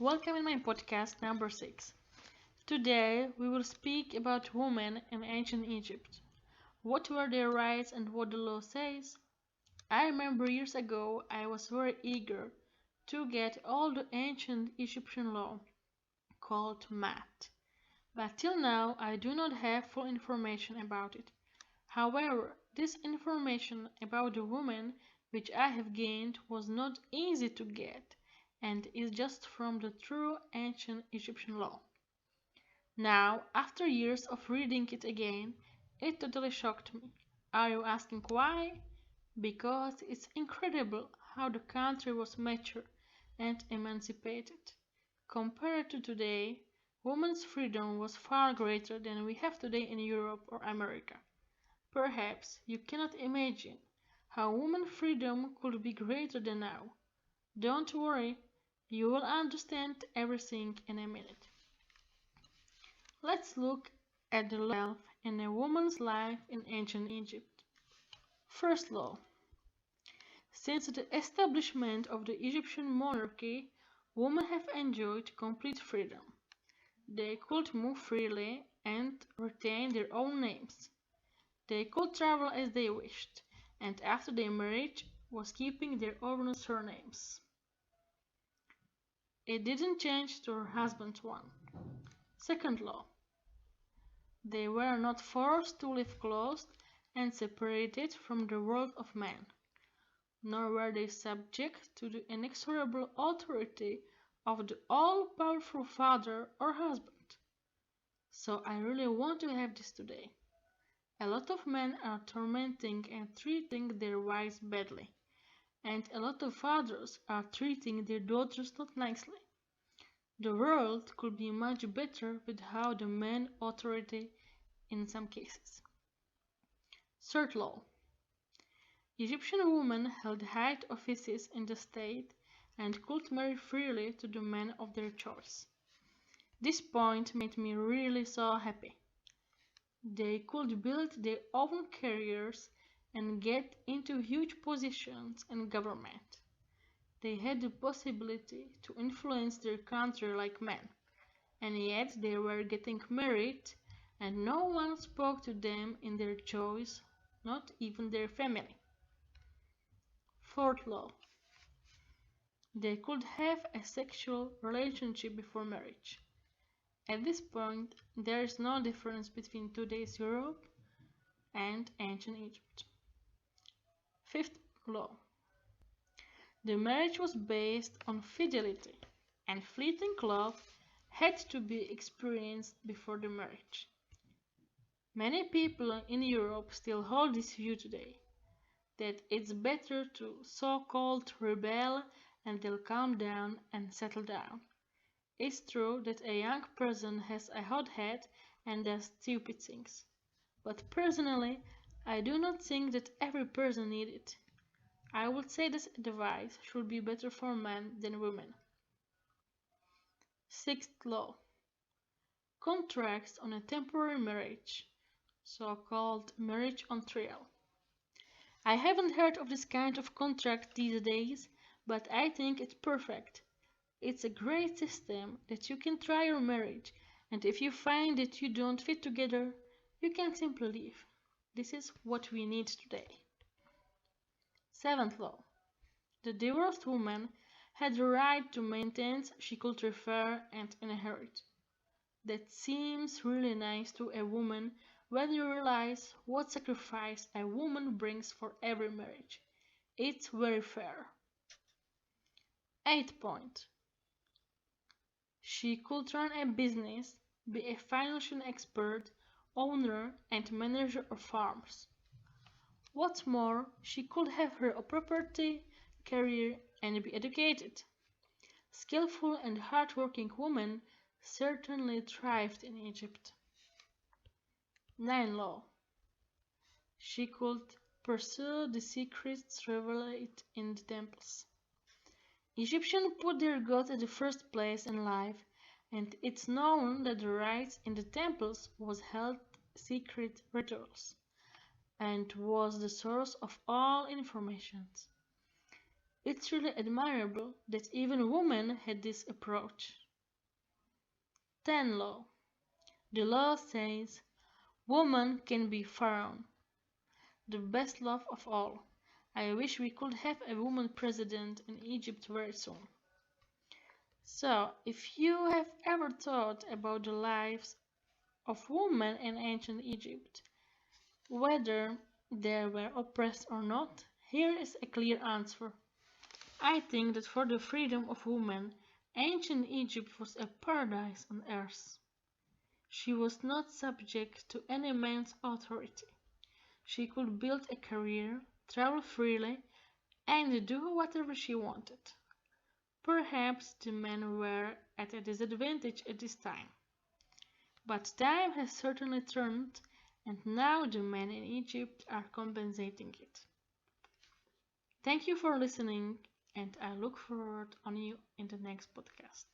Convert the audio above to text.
Welcome in my podcast number 6. Today we will speak about women in ancient Egypt. What were their rights and what the law says? I remember years ago I was very eager to get all the ancient Egyptian law called Maat, but till now I do not have full information about it. However, this information about the woman which I have gained was not easy to get and is just from the true ancient Egyptian law. Now, after years of reading it again, it totally shocked me. Are you asking why? Because it's incredible how the country was mature and emancipated. Compared to today, women's freedom was far greater than we have today in Europe or America. Perhaps you cannot imagine how women's freedom could be greater than now. Don't worry, you will understand everything in a minute. Let's look at the law itself in a woman's life in ancient Egypt. First law. Since the establishment of the Egyptian monarchy, women have enjoyed complete freedom. They could move freely and retain their own names. They could travel as they wished, and after their marriage was keeping their own surnames. It didn't change to her husband's one. Second law. They were not forced to live close and separated from the world of men, nor were they subject to the inexorable authority of the all-powerful father or husband. So I really want to have this today. A lot of men are tormenting and treating their wives badly, and a lot of fathers are treating their daughters not nicely. The world could be much better without the man authority in some cases. Third law. Egyptian women held high offices in the state and could marry freely to the man of their choice. This point made me really so happy. They could build their own careers and get into huge positions in government. They had the possibility to influence their country like men, and yet they were getting married, and no one spoke to them in their choice, not even their family. Fourth law. They could have a sexual relationship before marriage. At this point, there is no difference between today's Europe and ancient Egypt. Fifth law. The marriage was based on fidelity, and fleeting love had to be experienced before the marriage. Many people in Europe still hold this view today, that it's better to so-called rebel and they'll calm down and settle down. It's true that a young person has a hot head and does stupid things, but personally, I do not think that every person needs it. I would say this advice should be better for men than women. Sixth law. Contracts on a temporary marriage, so-called marriage on trial. I haven't heard of this kind of contract these days, but I think it's perfect. It's a great system that you can try your marriage, and if you find that you don't fit together, you can simply leave. This is what we need today. Seventh law. The divorced woman had the right to maintenance she could refer and inherit. That seems really nice to a woman when you realize what sacrifice a woman brings for every marriage. It's very fair. Eighth point. She could run a business, be a financial expert, owner and manager of farms. What's more, she could have her own property, career and be educated. Skillful and hard-working women certainly thrived in Egypt. 9 law. She could pursue the secrets revealed in the temples. Egyptians put their gods at the first place in life, and it's known that the rites in the temples was held secret rituals and was the source of all information. It's really admirable that even women had this approach. 10 Law. The law says woman can be pharaoh, the best love of all. I wish we could have a woman president in Egypt very soon. So, if you have ever thought about the lives of women in ancient Egypt, whether they were oppressed or not, here is a clear answer. I think that for the freedom of women, ancient Egypt was a paradise on earth. She was not subject to any man's authority. She could build a career, travel freely, and do whatever she wanted. Perhaps the men were at a disadvantage at this time, but time has certainly turned, and now the men in Egypt are compensating it. Thank you for listening, and I look forward on you in the next podcast.